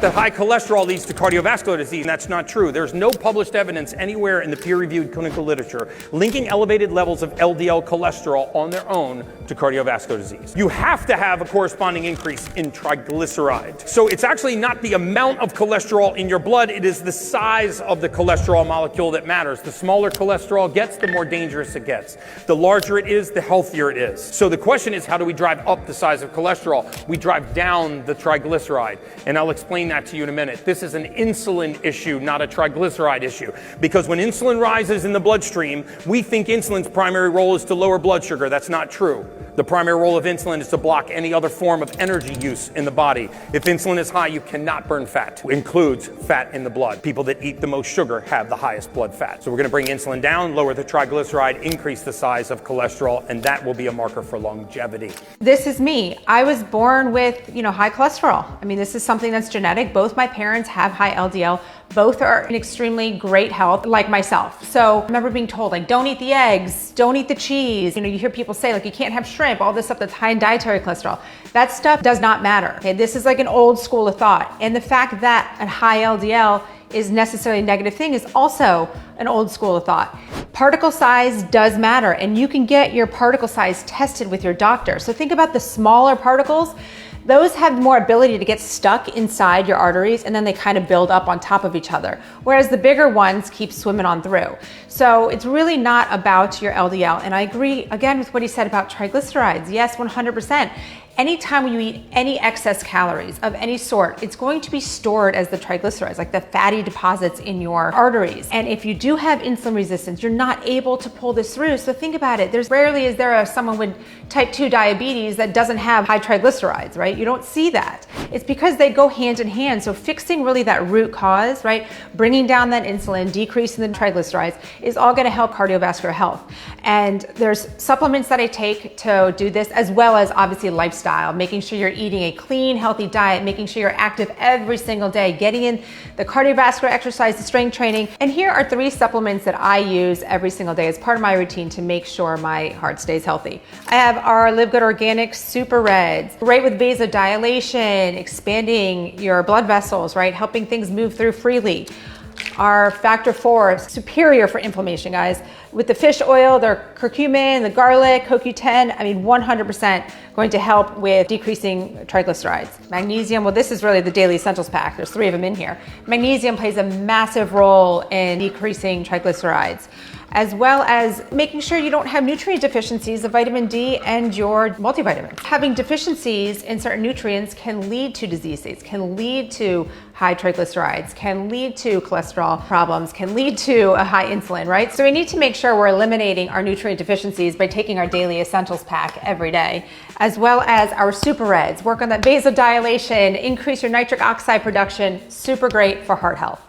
That high cholesterol leads to cardiovascular disease, and that's not true. There's no published evidence anywhere in the peer-reviewed clinical literature linking elevated levels of LDL cholesterol on their own to cardiovascular disease. You have to have a corresponding increase in triglycerides. So it's actually not the amount of cholesterol in your blood, it is the size of the cholesterol molecule that matters. The smaller cholesterol gets, the more dangerous it gets. The larger it is, the healthier it is. So the question is, how do we drive up the size of cholesterol? We drive down the triglyceride, and I'll explain that to you in a minute. This is an insulin issue, not a triglyceride issue. Because when insulin rises in the bloodstream, we think insulin's primary role is to lower blood sugar. That's not true. The primary role of insulin is to block any other form of energy use in the body. If insulin is high, you cannot burn fat. It includes fat in the blood. People that eat the most sugar have the highest blood fat. So we're going to bring insulin down, lower the triglyceride, increase the size of cholesterol, and that will be a marker for longevity. This is me. I was born with, high cholesterol. I mean, this is something that's genetic. Both my parents have high LDL. Both are in extremely great health, like myself. So I remember being told, don't eat the eggs, don't eat the cheese. You hear people say, you can't have shrimp, all this stuff that's high in dietary cholesterol. That stuff does not matter. Okay? This is like an old school of thought. And the fact that a high LDL is necessarily a negative thing is also an old school of thought. Particle size does matter, and you can get your particle size tested with your doctor. So think about the smaller particles. Those have more ability to get stuck inside your arteries, and then they kind of build up on top of each other. Whereas the bigger ones keep swimming on through. So it's really not about your LDL. And I agree again with what he said about triglycerides. Yes, 100%. Anytime you eat any excess calories of any sort, it's going to be stored as the triglycerides, like the fatty deposits in your arteries. And if you do have insulin resistance, you're not able to pull this through. So think about it. There's rarely is there someone with type 2 diabetes that doesn't have high triglycerides, right? You don't see that. It's because they go hand in hand. So fixing really that root cause, right? Bringing down that insulin, decreasing the triglycerides is all going to help cardiovascular health. And there's supplements that I take to do this, as well as obviously lifestyle, making sure you're eating a clean, healthy diet, making sure you're active every single day, getting in the cardiovascular exercise, the strength training. And here are 3 supplements that I use every single day as part of my routine to make sure my heart stays healthy. I have our Live Good Organic Super Reds, great with vasodilation, expanding your blood vessels, right? Helping things move through freely. Our Factor 4, superior for inflammation, guys. With the fish oil, the curcumin, the garlic, CoQ10, 100% going to help with decreasing triglycerides. Magnesium, well, this is really the daily essentials pack. There's 3 of them in here. Magnesium plays a massive role in decreasing triglycerides, as well as making sure you don't have nutrient deficiencies of vitamin D and your multivitamins. Having deficiencies in certain nutrients can lead to disease states, can lead to high triglycerides, can lead to cholesterol problems, can lead to a high insulin, right? So we need to make sure we're eliminating our nutrient deficiencies by taking our daily essentials pack every day, as well as our Super Reds. Work on that vasodilation, increase your nitric oxide production, super great for heart health.